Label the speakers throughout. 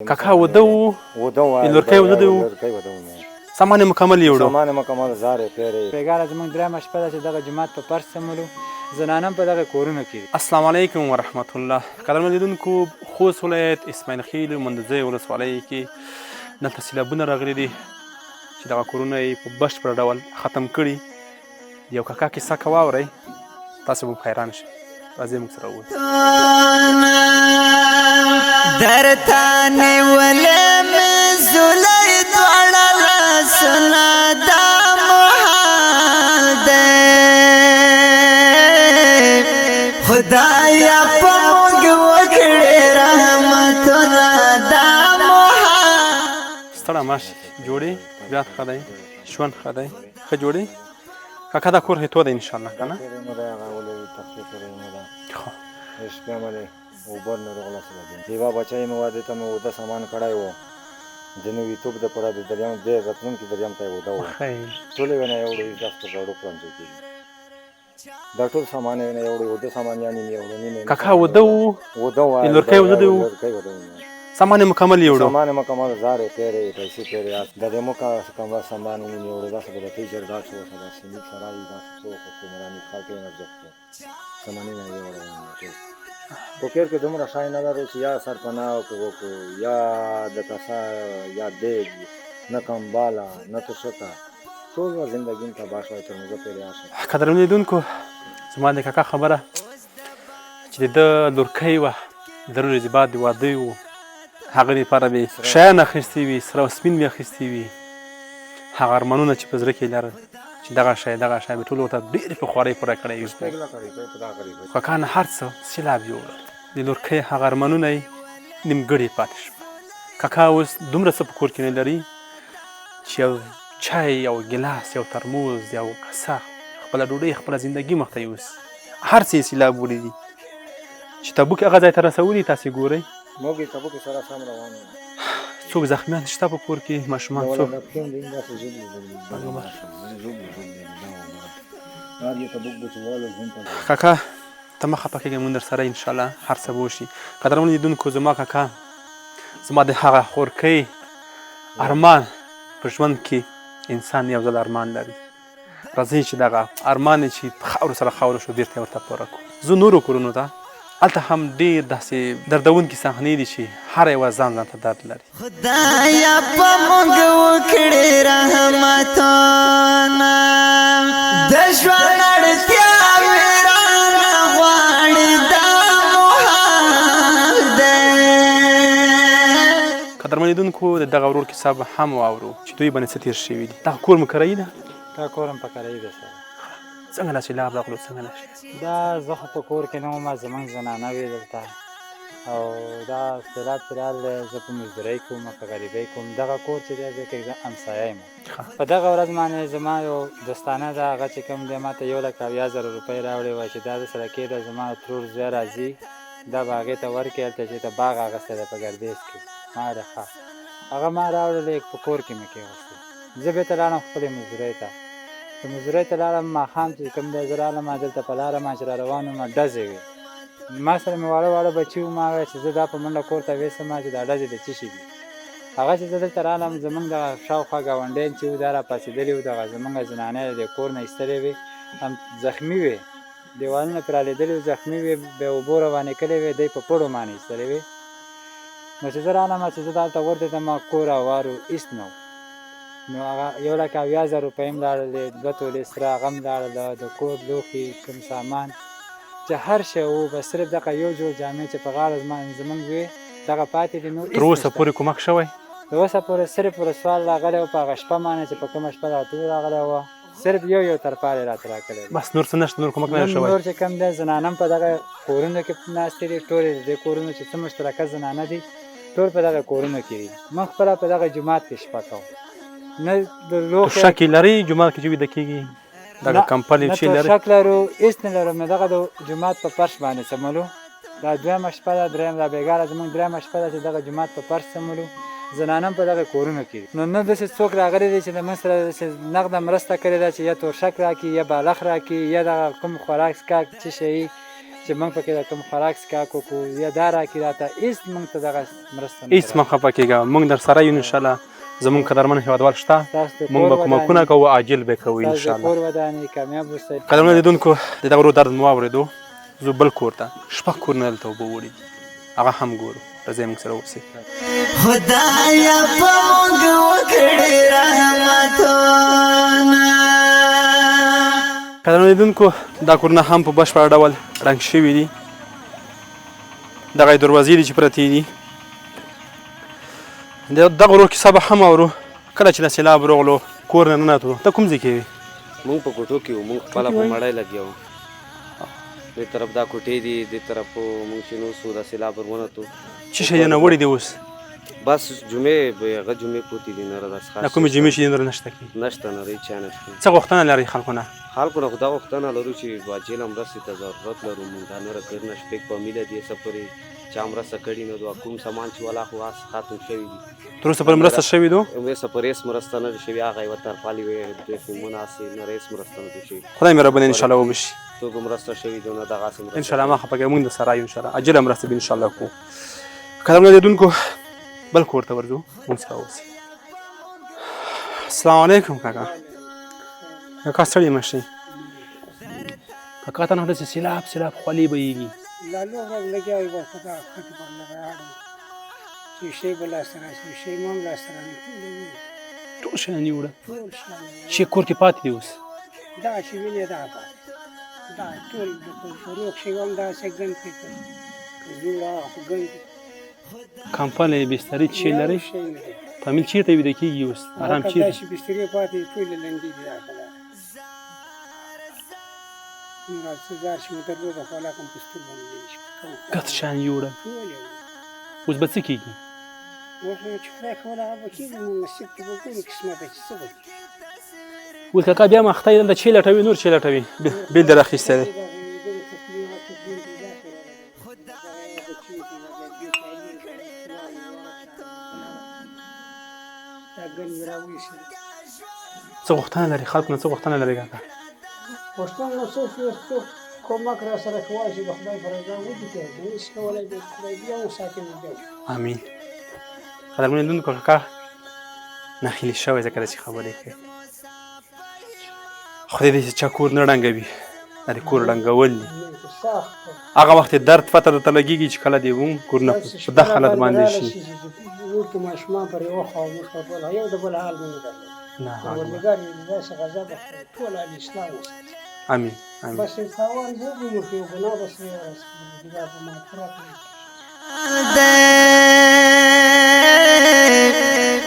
Speaker 1: کاکا وده و لورکی وده و سامان مکمل یوړو
Speaker 2: سامان مکمل زاره پیری
Speaker 3: پیګار زمونږ درېمه شپه ده چې دغه جومات په فرش سمولو زنانه په دغه کورونو کې.
Speaker 1: السلام علیکم ورحمت الله. قدرمن لیدونکو، خوست ولایت اسماعیل خیل مندوزی ولسوالۍ کې دلته سیلابونه راغلي دي چې دغه کورونه یې په بشپړ ډول ختم کړي. یو کاکا کیسه که واورئ تاسو به حیران شئ. راځئ موږ سره ووځو.
Speaker 4: درته نیولې مې زولۍ دواړه لاسونه دا محال دی خدایا په موږ وکړې رحمتونه دا محال.
Speaker 1: ستړه مه شئ، جوړې طبیعت ښه دی، ژوند ښه دی، ښه جوړې. کاکا دا کور هیتو دی انشاءالله که نه؟
Speaker 2: شپې مې دی اوبه نه راغله دیوا بچی مې واده ته مې اوده سامان کړی و د نویتوب دپاره د دریام دی راتلونکي دریام ته یې اوده و ټول یې نه یوړو داس په ګاډو پرانځو کېږي دا ټول سامان یې نه یوړو اوده سامان یا نیم یوړو نیم
Speaker 1: کاکا وده و لورکی وده و سامان مکمل یوړو
Speaker 2: سامان مکمل زاره پیری پیسې پیری د دې موکا کوم سامان نیم یوړو داس په دې جر دا څه وسه سیمې سرای داس څو کو مرانی خاطر نه ځکو سامان نه یوړو په کور کې دومره شای نه لرو چې یا سرپناه وکړو یا د کسا یا دیګ نه کمباله نه توشکه ټول زندګي ته باشوي تر موږ پیری آشه.
Speaker 1: قدرمن لیدونکو، زما د کاکا خبره چې د لورکی وه د ورځې بعد د واده و هغه لپاره به یې شیان اخیستي وي، سره او سپین به اخیستي وي. هغه ارمانونه چې په زړه کې یې لرل چې دغه شی به ټول ورته ډېرې په خوارۍ پوره کړی وي. کاکا نه هر څه سیلاب یوړل. د لورکۍ هغه ارمانونه یې نیمګړي پاتې شول. کاکا اوس دومره څه په کور کې نه لري چې یو چای، یو ګیلاس، یو ترموز، یو کاسه، خپله ډوډۍ، خپله زندګي مخ ته یوسي. هر څه یې سیلاب وړي دي چې تبوک هغه ځای ته رسولي. تاسې ګورئ
Speaker 2: موږ یې تبوک سره سم روان یو.
Speaker 1: څوک زخمیان شته په کور کې؟ ماشومان څوک؟ کاکا ته مه خفه کېږه، مونږ در سره انشاءالله هر څه به وشي. قدرمن لیدونکو، زما کاکا زما د هغه خورکۍ ارمان په ژوند کې انسان یو ځل ارمان لري. راځئ چې دغه ارمان چې په خاورو سره خاورو شو بېرته یې ورته پوره کړو. زه نورو کورونو ته هلته هم ډېر داسې دردونکي صحنې دي چې هر یوه ځان ځان ته درد لري.
Speaker 4: خدایا په موږ وکړې رحمتونه د ژوند اړتیاوې رانه غواړي دا محال دی.
Speaker 1: قدرمن لیدونکو، د دغه ورور کیسه به هم واورو چې دوی باندې څه تېر شوي دي. دغه کور مو کرایي ده؟
Speaker 3: دا کور هم په کرایي ده سره.
Speaker 1: څنګه دا سیلاب راغلو؟ څنګه دا شي؟
Speaker 3: دا زه خو په کور کې نه وم، زمونږ زنانه وې دلته او دا سیلاب چې راغلی زه په مزدورۍ کې وم، په غریبۍ کې وم. دغه کور چې دی ځکه زه همسایه یم. په دغه ورځ باندې زما یو دوستانه ده، هغه چې کوم دی ما ته 1,80,000 روپۍ راوړې وه چې دا درسره کېده زما ترور زوی راځي دا به هغې ته ورکړې هلته چې ته باغ اخیستی دی په ګردیز کې. ما ویل ښه. هغه ما راوړلی په کور کې مې کېښودی. زه بېرته لاړم خپلې مزدورۍ ته. چې مزدورۍ ته لاړم ماښام چې کوم دی زه رالم دلته په لاره ما چې را روان وم ډزې وې. ما سره مې واړه واړه بچي وو. ما ویل چې زه دا په منډه کور ته ویسم چې دا ډزې د څه شي دي. هغه چې زه دلته رالم زمونږ دغه شاوخوا ګاونډیان چې وو دا راپاڅېدلي وو، دغه زمونږ زنانې د کور نه ایستلې وې، هم زخمي وې، دیوالونه پرې رالېدلي وو، زخمي وې، بیا اوبو روانې کړې وې، دی په پړو باندې ایستلې وې. نو چې زه رالم چې زه دلته ورتېدم کور هوارو هېڅ نه و. نو هغه 1,80,000 روپۍ هم لاړلې، 2 تولې سره هغه هم لاړله، د کور لوښي کوم سامان چې هر شی و، بس صرف دغه یو جوړ جامې چې په غاړه زمونږ وې دغه پاتې دي. نور
Speaker 1: تر اوسه پورې کومک شوی؟
Speaker 3: تر اوسه پورې صرف ولسوال راغلی و په هغه شپه باندې چې په کومه شپه راته راغلی وه، صرف یو ترپال یې راته راکړی و.
Speaker 1: بس نور څه نشته، نور کومک نه دی شوی.
Speaker 3: نور چې کوم دی زنانه هم په دغه کورونو کې ناستې دي، ټولې د دې کورونو چې څه مشترکه زنانه دي ټول په دغه کورونو کې دي. موږ خپله په دغه جومات کې شپه کوو. نه د لوښو
Speaker 1: توشک یې لرئ جومات کې چې ویده کېږي؟ دغه کمپل یې چې لرئ؟
Speaker 3: نه توشک لرو، هېڅ نه لرو. مې دغه د جومات په فرش باندې سمولو. دا دویمه شپه ده، دا بېګاره زمونږ درېیمه شپه ده چې دغه جومات په فرش سمولو. زنانه هم په دغه کورونو کې نو نه داسې څوک راغلی دی چې د موږ سره نغده مرسته کړې ده چې یا توشک راکړي یا بالښت راکړي یا دغه کوم خوراک څښاک څه شی چې موږ پکې د کوم خوراک څښاک وکړو یا دا راکړي راته هېڅ موږ ته دغه مرسته نه
Speaker 1: هېڅ مه خفه کېږه موږ در سره یو انشاءالله زموږ قدرمن هېوادوال شته موږ به کومکونه کوو عاجل به کوو انشاءالله
Speaker 3: کور ودانې کامیاب اوسئ
Speaker 1: قدرمنو لیدونکو د دغه ورور درد مو واورېدو زه بل کور ته شپږ کورونه دلته اوبه وړي دي هغه هم ګورو راځئ موږ سره اوسئ
Speaker 4: خدایا په موږ وکړې رحمتونه
Speaker 1: قدرمنو لیدونکو دا کورونه هم په بشپړ ډول رنګ شوي دي دغه یې دروازې دي چې پرتې دي د دغه ورور کیسه به هم اورو کله چې د سیلاب راغلو کور نه ننوتو ته کوم ځای کې وې
Speaker 5: مونږ په کوټو کې وو مونږ خپله په مړی لګیا وو دې طرف دا کوټې دي دې طرف مونږ چې نو سو دا سیلاب ور ونوتو
Speaker 1: څه شی نه وړي دي اوس
Speaker 5: بس جمعې هغه جمعې پروتې دي نه داسې
Speaker 1: دا کومې جمعې چې دي نور نشته کې
Speaker 5: نشته نه دی چا نشته
Speaker 1: څه غوښتنه لري خلکو نه
Speaker 5: خلکو نه خو دا غوښتنه لرو چې عاجله مرستې ته ضرورت لرو مونږ دا نوره کړنه شپږ په میله دې څه پورې چا مرسته کړې نه ده کوم سامان چې والا خو اس ختم شوي دي
Speaker 1: تر اوسه پورې مرسته شوې ده
Speaker 5: اوسه پورې هېڅ مرسته نه ده شوې هغه یوه ترپالې وې مناسب نه هېڅ مرسته نه ده شوې
Speaker 1: خدای مهرباني انشاءالله وبشي
Speaker 5: څوک مرسته شوي دي نه دغسې مرسته
Speaker 1: انشاءالله ما خفه کېږئ مونږ د سره یو انشاءالله عاجله مرسته به انشاءالله کوو قدرمنو لیدونکو بل کور ته ورځو مونږ سره اوسئ السلام علیکم کاکا کاکا ستړي مه شئ کاکا ته نه داسې سیلاب خولې بهیږي
Speaker 6: لالو ورځ لګیا وي بس په دغه خټې باندې راغلم چې شی به لاسته راشي شی مو هم لاسته رانه
Speaker 1: ټول شیان یې وړه
Speaker 6: ټول شیان
Speaker 1: شی کور کې پاتې دی اوس
Speaker 6: دغه چې وینې دغه پاتې دا ټول روغ شی هم داسې ګند کې زوړه خو ګند
Speaker 1: کمپل یې بسترې چې لرئ
Speaker 6: شی نه دی
Speaker 1: فامیل چېرته ویده کېږي اوس ارام
Speaker 6: هغه
Speaker 1: چېرته
Speaker 6: داسې بسترې پاتې ټولې لنډې دي دغه نور څه زار چې مو درلوده خو الله کوم په سترګو باندې شي
Speaker 1: ګت شیان یې وړه
Speaker 6: ټول یې
Speaker 1: اوس به څه کېږي
Speaker 6: اوس نو چې خدای کوله هغه به کېږي نو نصیب کې به ګورو قسمته چې څه به کېږي
Speaker 1: اوس کاکا بیا مخته یې دلته چې لټوي نور چې لټوي بیل در اخیستی دی څه غوښتنه لري خلکو نه څه غوښتنه لري کاکا
Speaker 6: پښتون نو څه څوک کومک را سره کوای شي د خدای په رضا وکړي هیڅ کولای دی خدای بیا وساتي موږ
Speaker 1: امین قدرمنو لیدونکو کاکا ناهیلي شوی ځکه داسې خبرې کوي خدای دې چې چا کور نه ړنګوي دا د کور ړنګول دي هغه وخت یې درد فتره درته لګېږي چې کله دې هم کورونه په دغه حالت باندې شي
Speaker 6: وړکې ماشومان پر یوه خوا موږ په بله یو د بل حال مو نه درلود
Speaker 1: نه
Speaker 6: ورنګار یې داسې غذا به ټول اهل اسلام وساتي
Speaker 1: امین امین
Speaker 6: بس تاوان زه به مو کوي ګناه به سره رسېږي دا به مغفرت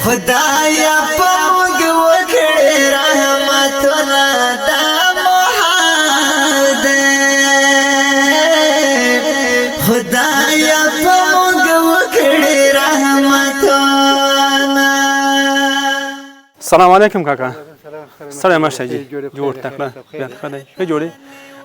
Speaker 4: خدایا په موږ وکړې رحمتونه دا محال دی خدایا په موږ وکړې رحمتونه
Speaker 1: السلام علیکم کاکا سړی مه شه جي جوړ تکړه بیا ښه دی ښه جوړې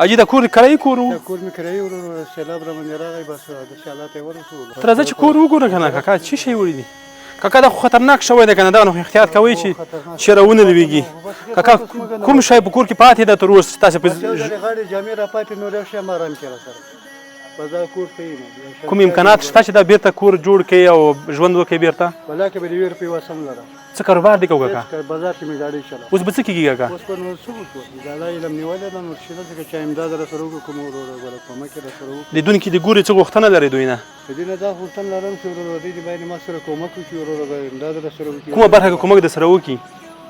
Speaker 1: اجي د کور کرایي کور و
Speaker 7: کور مې کرایي ورو سیلاب را باندې راغی بس د حالات یې ورسولو
Speaker 1: ته راځه چې کور وګوره که نه کاکا څه شی وړي دي کاکا دا خو خطرناک شوی دی که نه دغه نو احتیاط کوئ چې چېرې ونه لوېږي کاکا کوم شی په کور کې پاتې ده تر اوس تاسې په
Speaker 7: غاړې جامې را پاتې نور یو شی هم آرام کې را سره بس دا کور ښه یې
Speaker 1: کوم امکانات شته چې دا بیرته کور جوړ کړي او ژوند وکړي بیرته
Speaker 7: ولا کې به د 2 روپۍ وسم لره
Speaker 1: څه کاروبار دی که کاکا
Speaker 7: بازار کې مې ګاډۍ چلا
Speaker 1: اوس به څه کېږي کاکا
Speaker 7: اوس به نو څه وکړو دا الله علم نیولې ده نو چې دلته چې امداد را سره وکړو کوم ورور ولا کومک را سره وکړو
Speaker 1: لیدونکي د ګورې څه غوښتنه لري دوی نه
Speaker 7: د دې نه دا غوښتنه لرم چې ورور دې باندې ما سره کومک وکړي ورور امداد را سره وکړي
Speaker 1: کومه برخه کې کومک د سره وکړي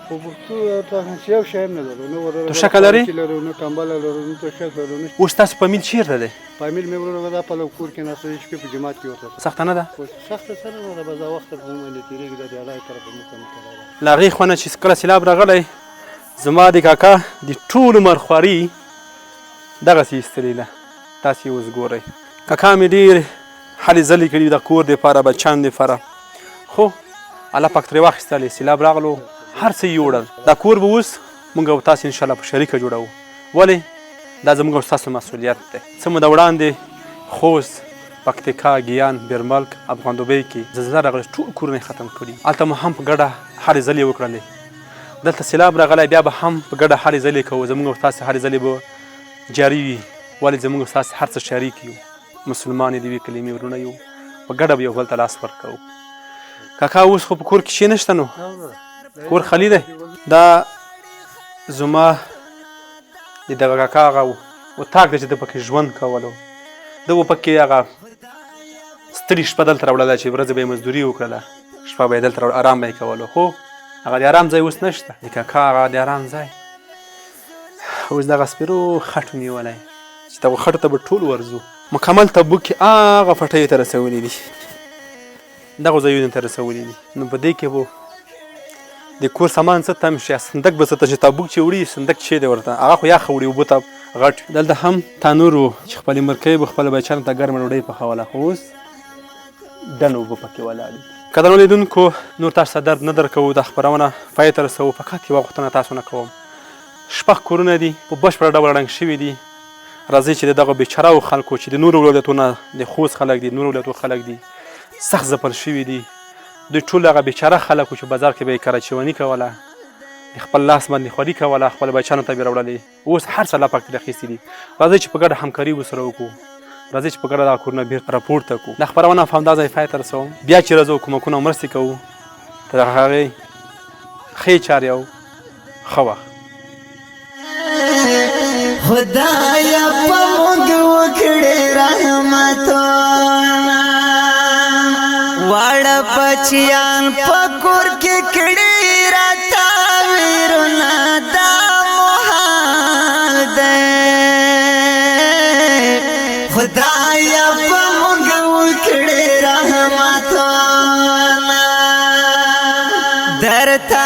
Speaker 7: خو پښتو ته یو شی هم نه لرو نو ورور
Speaker 1: توشکه لري؟
Speaker 7: نو کمبل لرو نو توشک لرو نو
Speaker 1: اوس تاسو فامیل چیرته دی
Speaker 7: فامیل مې ورور دا په کور کې ناسته شپې په جماعت کې وته
Speaker 1: سخته نه ده
Speaker 7: سخت سره نه به دا وخت په باندې تیریږي د الله طرف مو کوم کړه
Speaker 1: له هغې خوا نه چې کله سیلاب راغلی زما د کاکا د ټول عمر خواري دغسې ایستلې ده تاسې یې اوس ګورئ کاکا مې ډېر هلې ځلې کړي د کور دپاره بچیانو دپاره خو الله پاک ترې واخیستلې سیلاب راغلو هر څه یې وړل دا کور به اوس موږ او تاسې انشاءالله په شریکه جوړوو ولې دا زموږ او ستاسو مسؤلیت دی څه مو د وړاندې خوست پکتیکا ګیان بیرملک افغاندوبۍ کې زلزله راغلی ټول کورونه یې ختم کړي هلته مو هم په ګډه هرې ځلې وکړلې دلته سیلاب راغلی بیا به هم په ګډه هرې ځلې کوو زموږ او ستاسې هرې ځلې به جاري وي ولې زموږ ستاسې هر څه شریک یو، مسلمان یې د یوې کلمې ورونه یو، په ګډه به یو بل ته لاس ورکوو. کاکا اوس خو په کور کې شی نشته، نو کور خالي دی. دا زما د دغه کاکا هغه اتاق دی چې ده پکې ژوند کولو. ده به پکې هغه ستړي شپه دلته راوړله چې ورځې به یې مزدوري وکړله، شپه به یې دلته آرام به یې کولو. خو هغه د آرام ځای اوس نشته، د کاکا هغه د آرام ځای اوس دغه سپېرو خټو نیولی چې دغو خټو ته به ټول ورځو. مکمل تبوک یې هغه پټیو ته رسولي دي، دغو ځایونو ته رسولي دي. نو په دې کې به د کور سامان څه تم شي، صندوق به څه ته چې تابوک چې وړي صندوق چې دی ورته هغه خو یخه وړي، اوبو ته غټ. دلته هم تانور و چې خپلې مرکۍ به خپله بچیانو ته ګرمه ډوډۍ پخوله، خو اوس ډنډ اوبه پکې ولاړې. قدرمنو لیدونکو، نور تاسو ته درد نه درکوو، دا خپرونه پای ته رسوو. فقط یوه غوښتنه تاسو نه کوم، شپږ کورونه دي په بشپړه ډول ړنګ شوي دي. راځئ چې د دغه بېچارهو خلکو چې د نورو ولایتونو د خوست خلک دي، نورو ولایتونو خلک دي، سخت ځپل شوي دي. دوی ټول هغه بېچاره خلک چې بازار کې به یې کراچواني کوله، د خپل لاس باندې خوري کوله، خپل بچیانو ته به یې راوړلې، اوس هر څه الله پاک ترې اخیستي دي. راځئ چې په ګډه همکاري ورسره وکړو، راځئ چې په ګډه دغه کورونه بېرته راپورته کړو. دا خپرونه په همدا ځای پای ته رسوم. بیا چې راځو کومکونه او مرستې کوو، تر هغې ښې چارې او ښه وخت.
Speaker 4: خدایا په موږ وکړې رحمتونه، واړه بچیان په کور کې کړي راته ویرونه، دا محال دی. خدایا په موږ وکړې رحمتونه، درته